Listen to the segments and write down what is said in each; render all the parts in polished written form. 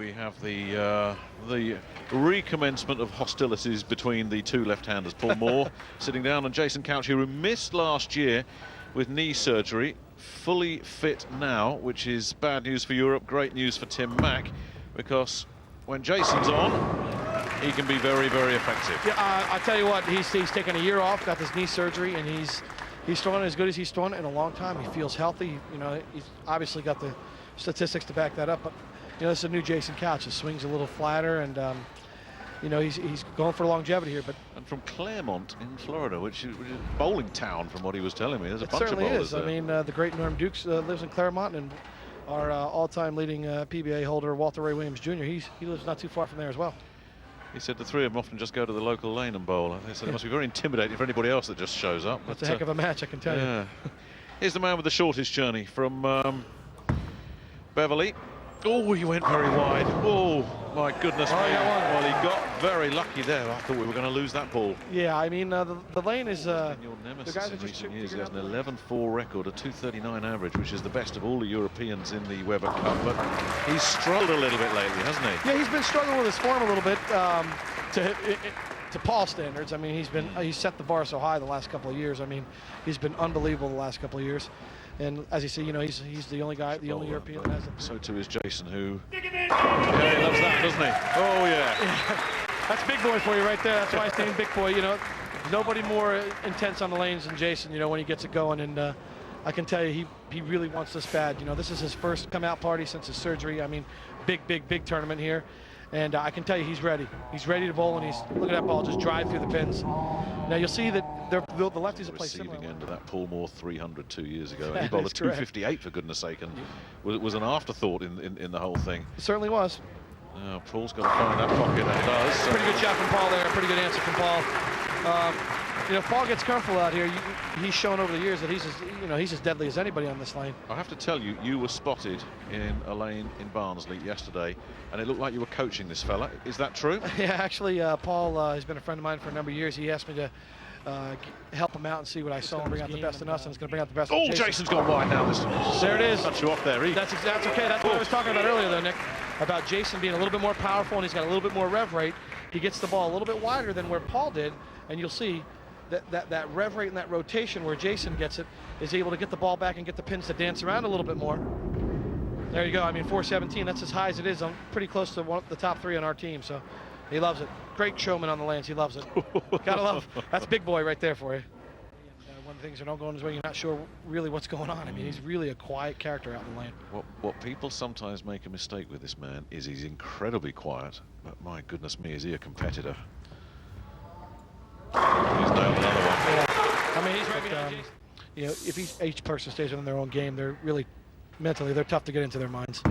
we have the recommencement of hostilities between the two left-handers. Paul Moor sitting down, and Jason Couch, who missed last year with knee surgery, fully fit now, which is bad news for Europe, great news for Tim Mack, because when Jason's on, he can be very, very effective. Yeah, I tell you what, he's taken a year off, got this knee surgery, and he's throwing as good as he's thrown in a long time. He feels healthy. You know, he's obviously got the statistics to back that up, but you know, this is a new Jason Couch. His swing's a little flatter, and you know, he's going for longevity here. But and from Claremont in Florida, which is bowling town, from what he was telling me. There's a bunch of bowlers certainly is. there. I mean, the great Norm Dukes lives in Claremont, and our all-time leading PBA holder Walter Ray Williams Jr. He lives not too far from there as well. He said the three of them often just go to the local lane and bowl. They said it must be very intimidating for anybody else that just shows up. That's a heck of a match, I can tell you. Here's the man with the shortest journey from Beverly. Oh, he went very wide. Oh, my goodness me. Well, he got very lucky there. I thought we were going to lose that ball. Yeah, I mean, the lane is... your nemesis in recent years. He has an 11-4 record, a 239 average, which is the best of all the Europeans in the Weber Cup. But he's struggled a little bit lately, hasn't he? Yeah, he's been struggling with his form a little bit to Paul standards. I mean, he's set the bar so high the last couple of years. I mean, he's been unbelievable the last couple of years. And as you see, you know, he's the only guy, the only European that has it. So too is Jason, who he loves that, doesn't he? Oh yeah. That's big boy for you right there. That's why he's named Big Boy. You know, nobody more intense on the lanes than Jason. You know, when he gets it going, and I can tell you, he really wants this bad. You know, this is his first come-out party since his surgery. I mean, big tournament here. And I can tell you, he's ready. He's ready to bowl, and look at that ball just drive through the pins. Now you'll see that the lefties will play similar. Receiving end of that Paul Moor 300 2 years ago. He bowled a 258 for goodness sake, and was an afterthought in the whole thing. It certainly was. Now Paul's got to find that pocket, and he does. Pretty good shot from Paul there. Pretty good answer from Paul. You know, if Paul gets comfortable out here, he's shown over the years that he's as deadly as anybody on this lane. I have to tell you, you were spotted in a lane in Barnsley yesterday, and it looked like you were coaching this fella. Is that true? Yeah, actually, Paul has been a friend of mine for a number of years. He asked me to help him out and see what I saw and bring out the best in us, and it's going to bring out the best. Oh, Jason's gone wide now. There it is. Touch you off there. That's okay. That's what I was talking about earlier, though, Nick, about Jason being a little bit more powerful, and he's got a little bit more rev rate. He gets the ball a little bit wider than where Paul did, and you'll see that rev rate and that rotation where Jason gets it is able to get the ball back and get the pins to dance around a little bit more. There you go. I mean, 417, that's as high as it is. I'm pretty close to the top three on our team, so he loves it. Great showman on the lanes. He loves it. Gotta love. That's Big Boy right there for you. One of the things that don't go in his way, you're not sure really what's going on. I mean, he's really a quiet character out in the lane. What people sometimes make a mistake with this man is he's incredibly quiet, but my goodness me, is he a competitor. He's nailed another one. Yeah. I mean, he's right behind Jason. You know, if each person stays within their own game, they're really mentally, they're tough to get into their minds.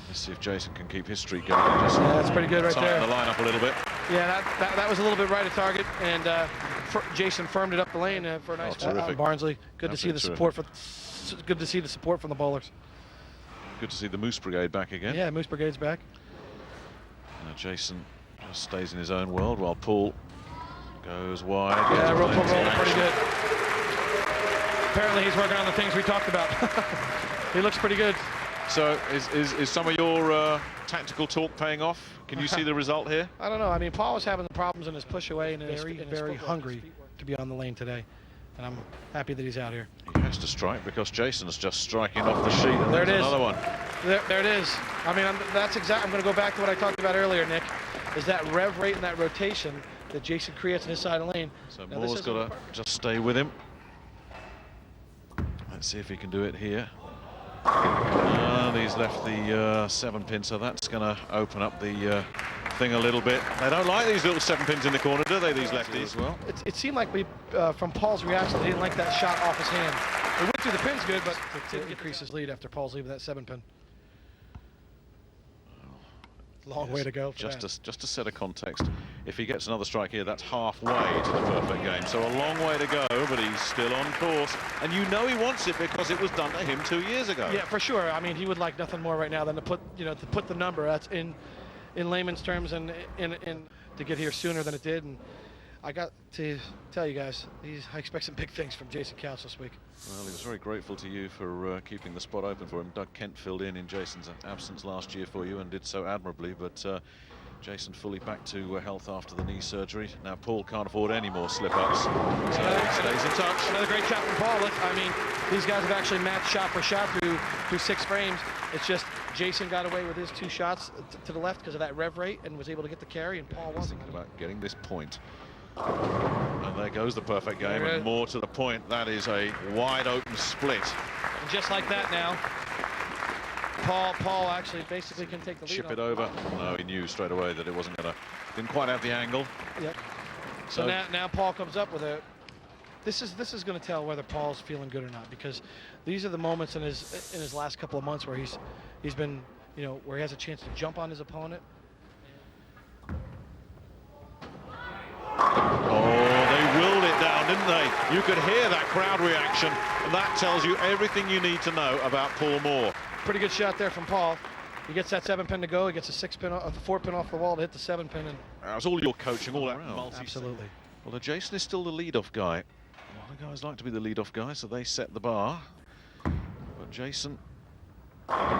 Let's see if Jason can keep his streak going. Yeah, that's pretty good right there. Tighten the line up a little bit. Yeah, that was a little bit right at target, and Jason firmed it up the lane for a nice terrific. Barnsley. Good to see the support good to see the support from the bowlers. Good to see the Moose Brigade back again. Yeah, Moose Brigade's back. Now Jason just stays in his own world while Paul goes wide. Yeah, roll pretty good. Apparently he's working on the things we talked about. He looks pretty good. So is some of your tactical talk paying off? Can you see the result here? I don't know. I mean, Paul was having the problems in his push away, and very hungry to be on the lane today. And I'm happy that he's out here. He has to strike because Jason's just striking off the sheet, and there it is. Another one. There it is. I mean, I'm going to go back to what I talked about earlier, Nick, is that rev rate and that rotation that Jason creates in his side of the lane. So Moor's got to just stay with him. Let's see if he can do it here. He's left the 7-pin, so that's going to open up the thing a little bit. They don't like these little 7 pins in the corner, do they, these lefties? As well. It seemed like from Paul's reaction, he didn't like that shot off his hand. It went through the pins good, but it didn't increase his lead after Paul's leave with that 7-pin. Long way to go. Just to set a context, if he gets another strike here, that's halfway to the perfect game. So a long way to go, but he's still on course. And you know he wants it because it was done to him 2 years ago. Yeah, for sure. I mean, he would like nothing more right now than to put the number. That's in layman's terms, and to get here sooner than it did. And I got to tell you guys, I expect some big things from Jason Couch this week. Well, he was very grateful to you for keeping the spot open for him. Doug Kent filled in Jason's absence last year for you and did so admirably, but Jason fully back to health after the knee surgery. Now Paul can't afford any more slip-ups, so he stays in touch. Another great shot from Paul. Look, I mean, these guys have actually matched shot for shot through 6 frames. It's just Jason got away with his 2 shots to the left because of that rev rate and was able to get the carry, and Paul wasn't. Thinking about getting this point. And there goes the perfect game, and more to the point. That is a wide open split. And just like that now, Paul actually basically can take the lead. Chip it over. No, he knew straight away that it wasn't going to, didn't quite have the angle. Yep. So now Paul comes up with a, this is going to tell whether Paul's feeling good or not, because these are the moments in his last couple of months where he's been, you know, where he has a chance to jump on his opponent. Oh, they willed it down, didn't they? You could hear that crowd reaction, and that tells you everything you need to know about Paul Moor. Pretty good shot there from Paul. He gets that 7-pin to go. He gets a 6-pin, a 4-pin off the wall to hit the 7-pin. And that was all your coaching, all that. Absolutely. Well, Jason is still the lead-off guy. A lot of guys like to be the lead-off guy, so they set the bar. But Jason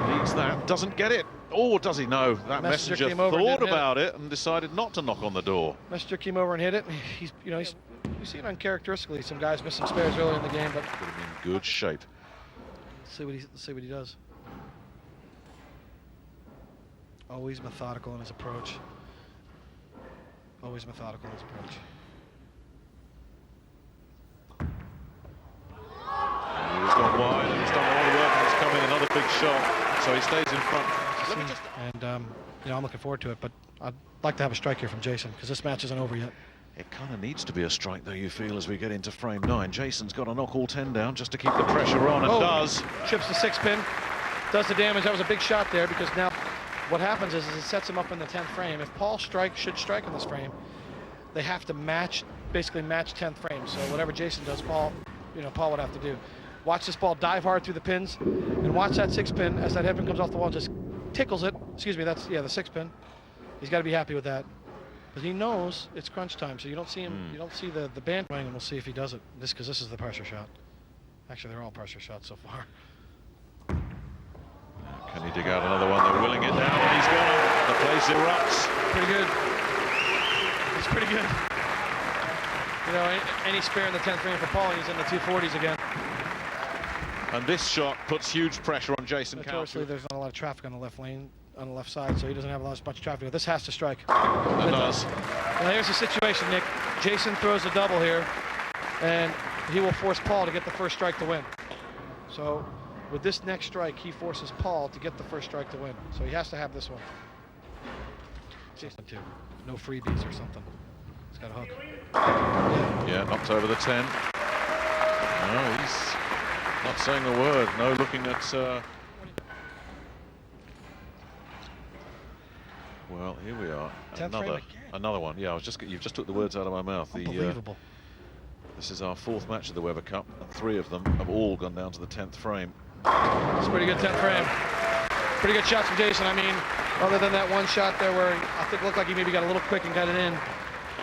needs that, doesn't get it. Oh, does he? No, that messenger thought about it and decided not to knock on the door. Messenger came over and hit it. He's, you know, you see it uncharacteristically. Some guys miss some spares early in the game, but put him in good shape. Let's see what he does. Always methodical in his approach. Always methodical in his approach. And he's gone wide, and he's done a lot of work, and it's coming another big shot, so he stays in front. And you know, I'm looking forward to it, but I'd like to have a strike here from Jason, because this match isn't over yet. It kind of needs to be a strike, though, you feel, as we get into frame 9. Jason's got to knock all 10 down just to keep the pressure on, and does. Chips the 6-pin, does the damage. That was a big shot there, because now what happens is it sets him up in the 10th frame. If Paul should strike in this frame, they have to basically match 10th frame. So whatever Jason does, Paul would have to do. Watch this ball dive hard through the pins, and watch that 6-pin as that headpin comes off the wall and just tickles it. Excuse me, that's, yeah, the 6-pin. He's got to be happy with that. But he knows it's crunch time, so you don't see him. You don't see the band going, and we'll see if he does it. Because this is the pressure shot. Actually, they're all pressure shots so far. Can he dig out another one? They're willing it down, and he's got it. The place erupts. Pretty good. It's pretty good. You know, any spare in the 10th frame for Paul, he's in the 240s again. And this shot puts huge pressure on Jason Couch. Notoriously, there's not a lot of traffic on the left lane, on the left side, so he doesn't have as much traffic. This has to strike. It does. Now here's the situation, Nick. Jason throws a double here, and he will force Paul to get the first strike to win. So with this next strike, he forces Paul to get the first strike to win. So he has to have this one. Jason too. No freebies or something. He's got a hook. Yeah, knocked over the 10. No, he's not saying a word. No looking at... Well, here we are. Another one. Yeah, you've just took the words out of my mouth. Unbelievable. This is our 4th match of the Weber Cup, and 3 of them have all gone down to the 10th frame. It's a pretty good 10th frame. Pretty good shots from Jason. I mean, other than that one shot there where I think it looked like he maybe got a little quick and got it in.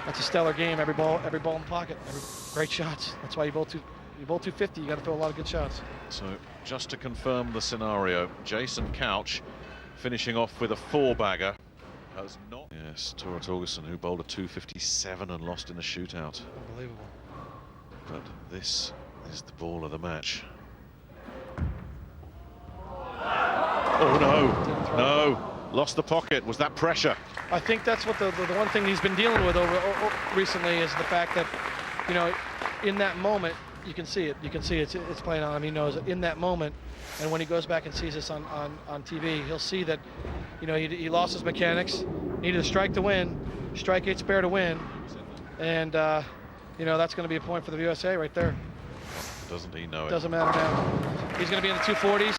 That's a stellar game. Every ball in the pocket. Great shots. That's why you bowl 250. You got to throw a lot of good shots. So just to confirm the scenario, Jason Couch finishing off with a 4-bagger. Has not. Yes, Tora Torgerson, who bowled a 257 and lost in a shootout. Unbelievable. But this is the ball of the match. Oh no, lost the pocket. Was that pressure? I think that's what the one thing he's been dealing with over recently is the fact that, you know, in that moment you can see it. You can see it's playing on him. He knows it in that moment, and when he goes back and sees this on TV, he'll see that, you know, he lost his mechanics, needed a strike to win, strike 8 spare to win, and you know, that's going to be a point for the USA right there. Doesn't he know it? Doesn't matter now. He's going to be in the 240s,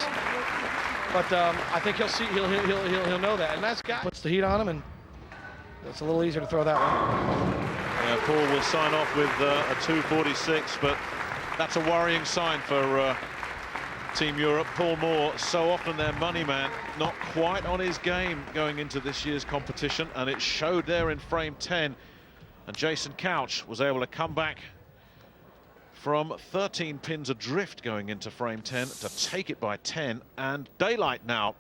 but I think he'll see. He'll know that, and that's guy puts the heat on him, and it's a little easier to throw that one. Yeah, Paul will sign off with a 246, but that's a worrying sign for Team Europe. Paul Moor, so often their money man, not quite on his game going into this year's competition, and it showed there in frame 10. And Jason Couch was able to come back from 13 pins adrift going into frame 10 to take it by 10, and daylight now.